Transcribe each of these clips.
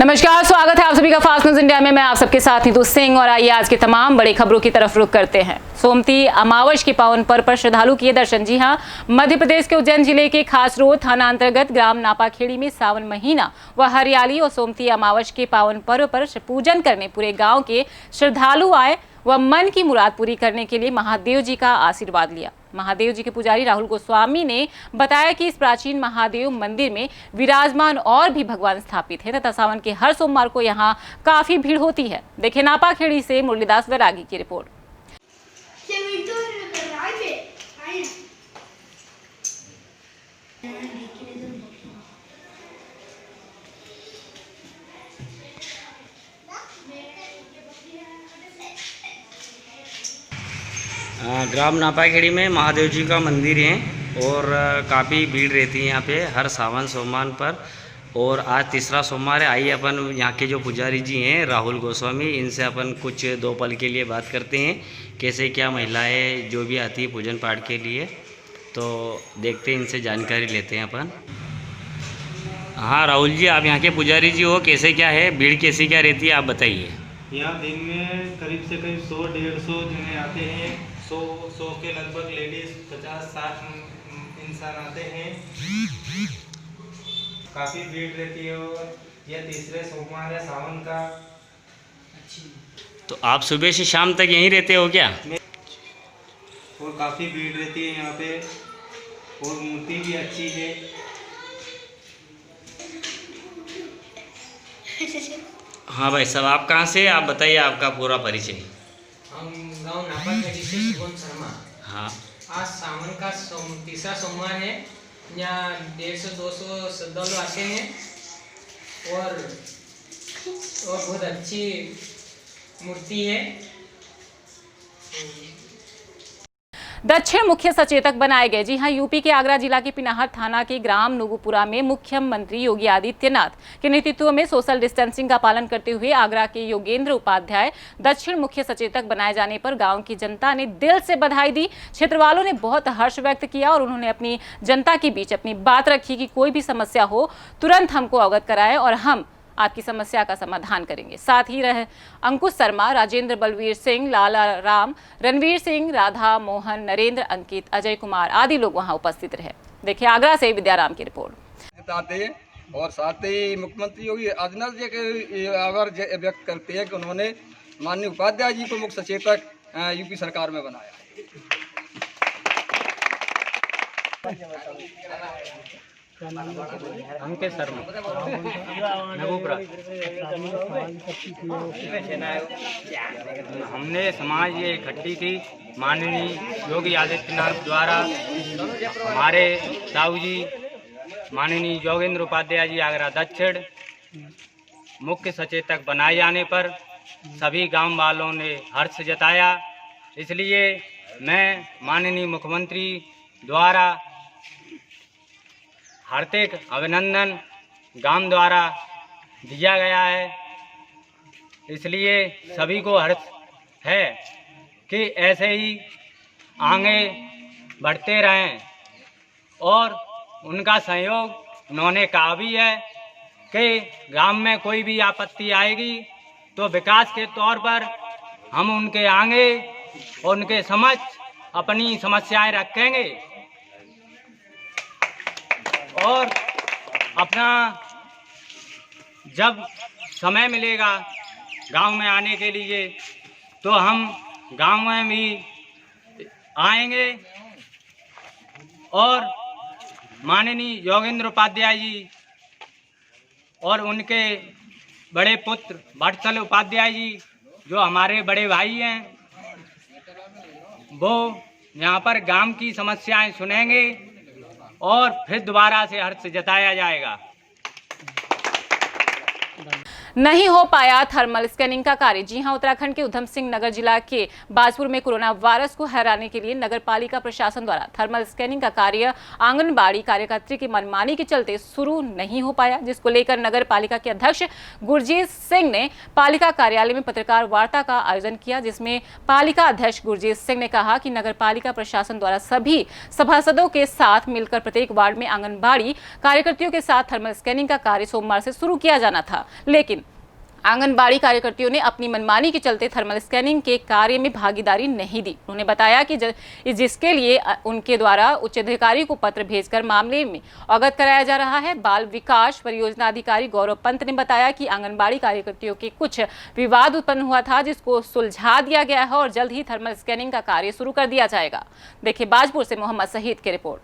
नमस्कार, स्वागत है आप सभी का फास्ट न्यूज इंडिया में। मैं आप सबके साथ नीतू सिंह और आइए आज के तमाम बड़ी खबरों की तरफ रुख करते हैं। सोमती अमावस के पावन पर्व पर श्रद्धालु किए दर्शन। जी हां, मध्य प्रदेश के उज्जैन जिले के खासरोड थाना अंतर्गत ग्राम नापाखेड़ी में सावन महीना व हरियाली और सोमती अमावस के पावन पर्व पर पूजन करने पूरे गाँव के श्रद्धालु आए व मन की मुराद पूरी करने के लिए महादेव जी का आशीर्वाद लिया। महादेव जी के पुजारी राहुल गोस्वामी ने बताया कि इस प्राचीन महादेव मंदिर में विराजमान और भी भगवान स्थापित है तथा सावन के हर सोमवार को यहाँ काफी भीड़ होती है। देखिए नापाखेड़ी से मुरलीदास वैरागी की रिपोर्ट। ग्राम नापाखेड़ी में महादेव जी का मंदिर है और काफ़ी भीड़ रहती है यहाँ पे हर सावन सोमवार पर। और आज तीसरा सोमवार है। आइए अपन यहाँ के जो पुजारी जी हैं राहुल गोस्वामी, इनसे अपन कुछ दो पल के लिए बात करते हैं कैसे क्या महिलाएं जो भी आती है पूजन पाठ के लिए, तो देखते हैं, इनसे जानकारी लेते हैं अपन। हाँ राहुल जी, आप यहाँ के पुजारी जी हो, कैसे क्या है, भीड़ कैसी क्या रहती है, आप बताइए। यहाँ दिन में करीब से करीब 100-150 जने आते हैं। 100 के लगभग लेडीज 50-60 इंसान आते हैं। काफ़ी भीड़ रहती है और यह तीसरे सोमवार है सावन का। तो आप सुबह से शाम तक यहीं रहते हो क्या? और काफ़ी भीड़ रहती है यहाँ पे और मूर्ति भी अच्छी है। हाँ भाई साहब, आप कहाँ से, आप बताइए आपका पूरा परिचय। हम गांव नापाखेड़ी से सुगम शर्मा। हाँ, आज सावन का तीसरा सोमवार है। यहाँ 150-200 श्रद्धालु आते हैं और बहुत अच्छी मूर्ति है। दक्षिण मुख्य सचेतक बनाए गए। जी हां, यूपी के आगरा जिला के पिनाहर थाना के ग्राम नुगुपुरा में मुख्यमंत्री योगी आदित्यनाथ के नेतृत्व में सोशल डिस्टेंसिंग का पालन करते हुए आगरा के योगेंद्र उपाध्याय दक्षिण मुख्य सचेतक बनाए जाने पर गांव की जनता ने दिल से बधाई दी। क्षेत्र वालों ने बहुत हर्ष व्यक्त किया और उन्होंने अपनी जनता के बीच अपनी बात रखी कि कोई भी समस्या हो तुरंत हमको अवगत कराएं और हम आपकी समस्या का समाधान करेंगे। साथ ही रहे अंकुश शर्मा, राजेंद्र, बलवीर सिंह, लाला राम, रणवीर सिंह, राधा मोहन, नरेंद्र, अंकित, अजय कुमार आदि लोग वहां उपस्थित रहे। देखिए आगरा से विद्याराम की रिपोर्ट। और साथ ही मुख्यमंत्री योगी आदित्यनाथ जी के आभार व्यक्त करते हैं कि उन्होंने माननीय उपाध्याय जी को मुख्य सचेतक यूपी सरकार में बनाया। अंकित शर्मा, हमने समाज ये इकट्ठी की माननीय योगी आदित्यनाथ द्वारा हमारे ताऊ जी माननीय योगेंद्र उपाध्याय जी आगरा दक्षिण मुख्य सचेतक बनाए जाने पर सभी गांव वालों ने हर्ष जताया। इसलिए मैं माननीय मुख्यमंत्री द्वारा हार्दिक अभिनंदन गांव द्वारा दिया गया है। इसलिए सभी को हर्ष है कि ऐसे ही आगे बढ़ते रहें और उनका सहयोग उन्होंने कहा भी है कि गांव में कोई भी आपत्ति आएगी तो विकास के तौर पर हम उनके आगे और उनके समक्ष अपनी समस्याएं रखेंगे और अपना जब समय मिलेगा गांव में आने के लिए तो हम गांव में भी आएंगे और माननीय योगेंद्र उपाध्याय जी और उनके बड़े पुत्र वत्सल उपाध्याय जी जो हमारे बड़े भाई हैं, वो यहाँ पर गांव की समस्याएं सुनेंगे और फिर दोबारा से हर्ष जताया जाएगा। नहीं हो पाया थर्मल स्कैनिंग का कार्य। जी हां, उत्तराखंड के उधम सिंह नगर जिला के बाजपुर में कोरोना वायरस को हराने के लिए नगर पालिका प्रशासन द्वारा थर्मल स्कैनिंग का कार्य आंगनबाड़ी कार्यकर्त्री की मनमानी के चलते शुरू नहीं हो पाया, जिसको लेकर नगर पालिका के अध्यक्ष गुरजीत सिंह ने पालिका कार्यालय में पत्रकार वार्ता का आयोजन किया, जिसमें पालिका अध्यक्ष गुरजीत सिंह ने कहा कि नगर पालिका प्रशासन द्वारा सभी सभासदों के साथ मिलकर प्रत्येक वार्ड में आंगनबाड़ी कार्यकर्तियों के साथ थर्मल स्कैनिंग का कार्य सोमवार से शुरू किया जाना था, लेकिन आंगनबाड़ी कार्यकर्तियों ने अपनी मनमानी के चलते थर्मल स्कैनिंग के कार्य में भागीदारी नहीं दी। उन्होंने बताया कि जिसके लिए उनके द्वारा उच्च अधिकारी को पत्र भेजकर मामले में अवगत कराया जा रहा है। बाल विकास परियोजना अधिकारी गौरव पंत ने बताया कि आंगनबाड़ी कार्यकर्तियों के कुछ विवाद उत्पन्न हुआ था, जिसको सुलझा दिया गया है और जल्द ही थर्मल स्कैनिंग का कार्य शुरू कर दिया जाएगा। देखिए बाजपुर से मोहम्मद शहीद की रिपोर्ट।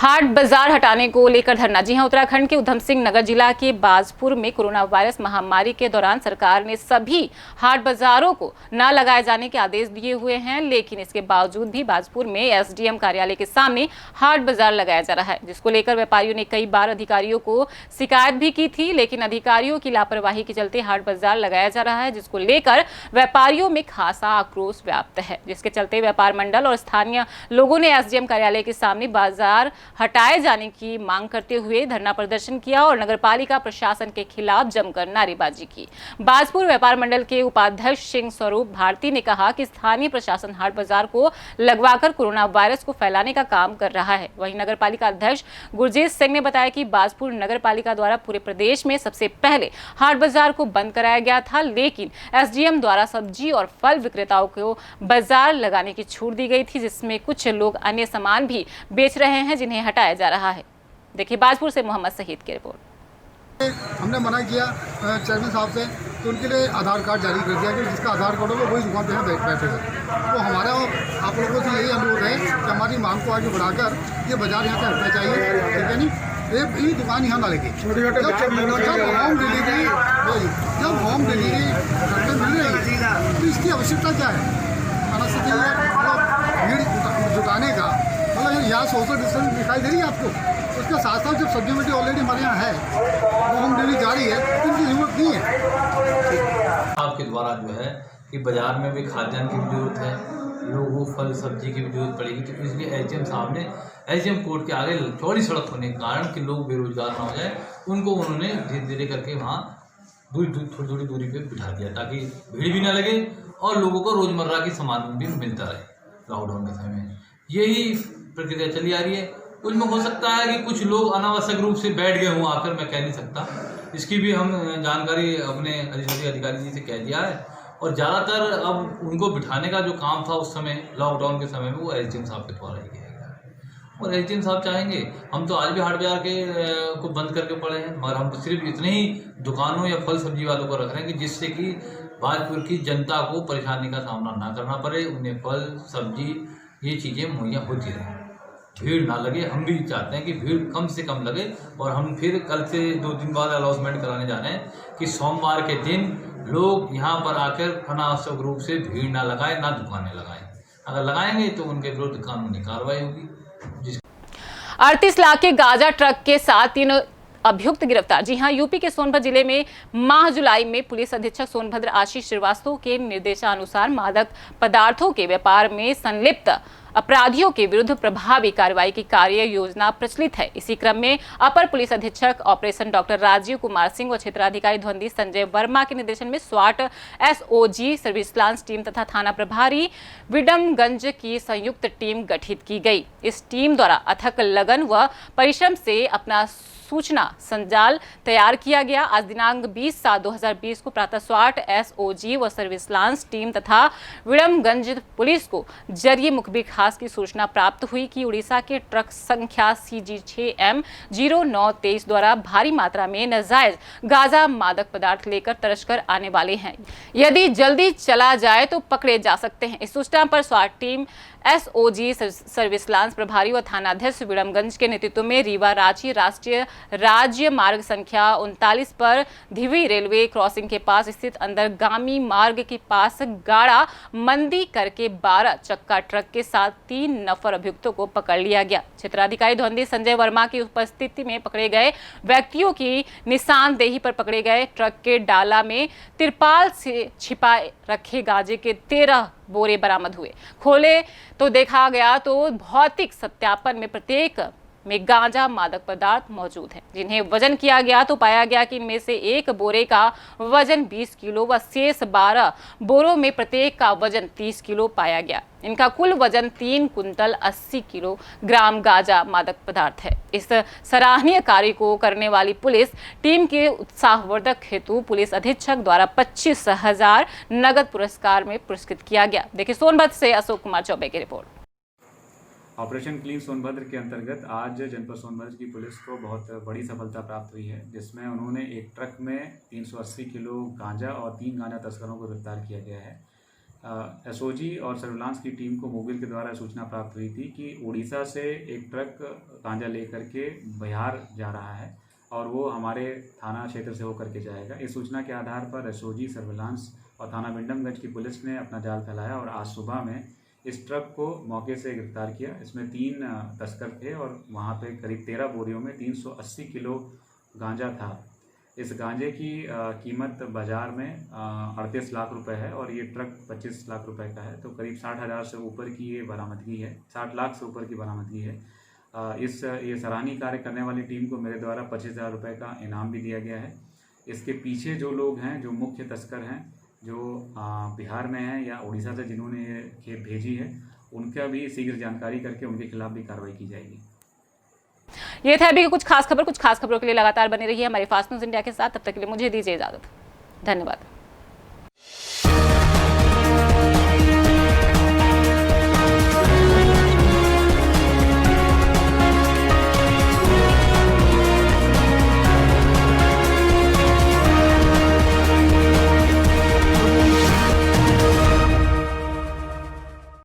हाट बाजार हटाने को लेकर धरना। जी हां, उत्तराखंड के उधम सिंह नगर जिला के बाजपुर में कोरोना वायरस महामारी के दौरान सरकार ने सभी हाट बाजारों को न लगाए जाने के आदेश दिए हुए हैं, लेकिन इसके बावजूद भी बाजपुर में एसडीएम कार्यालय के सामने हाट बाजार लगाया जा रहा है, जिसको लेकर व्यापारियों ने कई बार अधिकारियों को शिकायत भी की थी, लेकिन अधिकारियों की लापरवाही के चलते हाट बाजार लगाया जा रहा है, जिसको लेकर व्यापारियों में खासा आक्रोश व्याप्त है, जिसके चलते व्यापार मंडल और स्थानीय लोगों ने एसडीएम कार्यालय के सामने बाजार हटाए जाने की मांग करते हुए धरना प्रदर्शन किया और नगरपालिका प्रशासन के खिलाफ जमकर नारेबाजी की। बाजपुर व्यापार मंडल के उपाध्यक्ष सिंह स्वरूप भारती ने कहा कि स्थानीय प्रशासन हाट बाजार को लगवाकर कोरोना वायरस को फैलाने का काम कर रहा है। वहीं नगरपालिका अध्यक्ष गुरजीत सिंह ने बताया कि बाजपुर नगरपालिका द्वारा पूरे प्रदेश में सबसे पहले हाट बाजार को बंद कराया गया था, लेकिन एसडीएम द्वारा सब्जी और फल विक्रेताओं को बाजार लगाने की छूट दी गई थी, जिसमें कुछ लोग अन्य सामान भी बेच रहे हैं, जिन्हें हटाया जा रहा है। देखिए बाजपुर से मोहम्मद शहीद की रिपोर्ट। हमने मना किया चेयरमैन साहब से, तो उनके लिए आधार कार्ड जारी कर दिया कि जिसका आधार कार्ड होगा वही दुकान पे बैठेगा। तो हमारा आप लोगों से यही अनुरोध है कि हमारी मांग को आगे बढ़ाकर ये बाजार यहाँ से हटना चाहिए, ठीक है नहीं? ये दुकान यहाँ ना लगे। जब होम डिलीवरी मिल रही है तो इसकी आवश्यकता क्या है? भीड़ जुटाने का मतलब यहाँ सोशल डिस्टेंस दिखाई दे रही है आपको, उसके साथ साथ जब सब्जी मंडी ऑलरेडी हमारे यहाँ है, वो होम डिलीवरी जारी है, तो इनकी जरूरत नहीं है। आपके द्वारा जो है कि बाजार में भी खाद्यान्न की भी जरूरत है, लोगों फल सब्जी की भी जरूरत पड़ेगी, तो इसलिए एसडीएम साहब ने एसडीएम कोर्ट के आगे चौड़ी सड़क होने के कारण कि लोग बेरोजगार ना हो जाए, उनको उन्होंने धीरे धीरे करके वहाँ थोड़ी दूरी पे बिठा दिया, ताकि भीड़ भी ना लगे और लोगों को रोजमर्रा की सामान भी मिलता रहे। लॉकडाउन के समय में यही प्रक्रिया चली आ रही है। उसमें हो सकता है कि कुछ लोग अनावश्यक रूप से बैठ गए हों आकर, मैं कह नहीं सकता, इसकी भी हम जानकारी अपने अधिकारी जी से कह दिया है, और ज़्यादातर अब उनको बिठाने का जो काम था उस समय लॉकडाउन के समय में वो एसडीएम साहब के द्वारा ही किया गया। और एसडीएम साहब चाहेंगे, हम तो आज भी हाट बाजार के को बंद करके पड़े हैं, मगर हम सिर्फ इतने ही दुकानों या फल सब्जी वालों को रख रहे हैं कि जिससे कि बाजपुर की जनता को परेशानी का सामना ना करना पड़े, उन्हें फल सब्जी ये चीज़ें मुहैया होती रहें, भीड़ ना लगे। हम भी चाहते हैं कि भीड़ कम से कम लगे, और हम फिर कल से 2 दिन बाद अनाउंसमेंट कराने जा रहे हैं कि सोमवार के दिन लोग यहाँ पर आकर अनावश्यक रूप से भीड़ ना लगाएं, ना दुकानें लगाएं। अगर लगाएंगे तो उनके विरुद्ध कानूनी कार्रवाई होगी। 38 लाख के गांजा ट्रक के साथ 3 अभियुक्त गिरफ्तार। जी हां, यूपी के सोनभद्र जिले में माह जुलाई में पुलिस अधीक्षक सोनभद्र आशीष श्रीवास्तव के निर्देशानुसार मादक पदार्थों के व्यापार में संलिप्त अपराधियों के विरुद्ध प्रभावी कार्रवाई की कार्य योजना प्रचलित है। इसी क्रम में अपर पुलिस अधीक्षक ऑपरेशन डॉक्टर राजीव कुमार सिंह व क्षेत्राधिकारी ध्वंदी संजय वर्मा के निर्देशन में स्वाट एसओजी सर्विलांस टीम तथा थाना प्रभारी विडमगंज की संयुक्त टीम गठित की गई। इस टीम द्वारा अथक लगन व परिश्रम से अपना सूचना संजाल तैयार किया गया। आज दिनांक 20/7/2020 को प्रातः स्वाट एसओजी व सर्विलांस टीम तथा विडमगंज पुलिस को जरिए मुखबिर खास की सूचना प्राप्त हुई कि उड़ीसा के ट्रक संख्या CG6M0923 द्वारा भारी मात्रा में नाजायज गांजा मादक पदार्थ लेकर तस्कर आने वाले हैं। यदि जल्दी चला जाए तो पकड़े जा सकते हैं। इस सूचना पर स्वाट टीम एसओजी सर्विलांस प्रभारी व थानाध्यक्ष विडमगंज के नेतृत्व में रीवा रांची राष्ट्रीय राज्य मार्ग संख्या 39 पर धिवी रेलवे क्रॉसिंग के पास स्थित अंदरगामी मार्ग के पास गाड़ा मंदी करके 12 चक्का ट्रक के साथ 3 नफर अभियुक्तों को पकड़ लिया गया। क्षेत्राधिकारी ध्वंदी संजय वर्मा की उपस्थिति में पकड़े गए व्यक्तियों की निशानदेही पर पकड़े गए ट्रक के डाला में तिरपाल से छिपाए रखे गांजे के 13 बोरे बरामद हुए। खोले तो देखा गया तो भौतिक सत्यापन में प्रत्येक में गांजा मादक पदार्थ मौजूद हैं, जिन्हें वजन किया गया तो पाया गया कि इनमें से एक बोरे का वजन 20 किलो व शेष 12 बोरों में प्रत्येक का वजन 30 किलो पाया गया। इनका कुल वजन 3 कुंतल 80 किलोग्राम गांजा मादक पदार्थ है। इस सराहनीय कार्य को करने वाली पुलिस टीम के उत्साहवर्धक हेतु पुलिस अधीक्षक द्वारा 25,000 नगद पुरस्कार में पुरस्कृत किया गया। देखिए सोनभद्र से अशोक कुमार चौबे की रिपोर्ट। ऑपरेशन क्लीन सोनभद्र के अंतर्गत आज जनपद सोनभद्र की पुलिस को बहुत बड़ी सफलता प्राप्त हुई है, जिसमें उन्होंने एक ट्रक में 380 किलो गांजा और 3 गांजा तस्करों को गिरफ्तार किया गया है। एसओजी और सर्विलांस की टीम को मोबाइल के द्वारा सूचना प्राप्त हुई थी कि उड़ीसा से एक ट्रक गांजा लेकर के बिहार जा रहा है और वो हमारे थाना क्षेत्र से होकर के जाएगा। इस सूचना के आधार पर एसओजी सर्विलांस और थाना विडमगंज की पुलिस ने अपना जाल फैलाया और आज सुबह में इस ट्रक को मौके से गिरफ्तार किया। इसमें 3 तस्कर थे और वहाँ पे करीब 13 बोरियों में 380 किलो गांजा था। इस गांजे की कीमत बाज़ार में 38 लाख रुपए है और ये ट्रक 25 लाख रुपए का है, तो करीब 60,000 से ऊपर की ये बरामदगी है, 60 लाख से ऊपर की बरामदगी है। ये सराहनीय कार्य करने वाली टीम को मेरे द्वारा 25,000 रुपये का इनाम भी दिया गया है। इसके पीछे जो लोग हैं, जो मुख्य तस्कर हैं, जो बिहार में हैं या उड़ीसा से जिन्होंने ये खेप भेजी है, उनका भी शीघ्र जानकारी करके उनके खिलाफ भी कार्रवाई की जाएगी। ये थे अभी कुछ खास खबरों के लिए लगातार बने रहिए हमारे फास्ट न्यूज़ इंडिया के साथ। तब तक के लिए मुझे दीजिए इजाजत। धन्यवाद।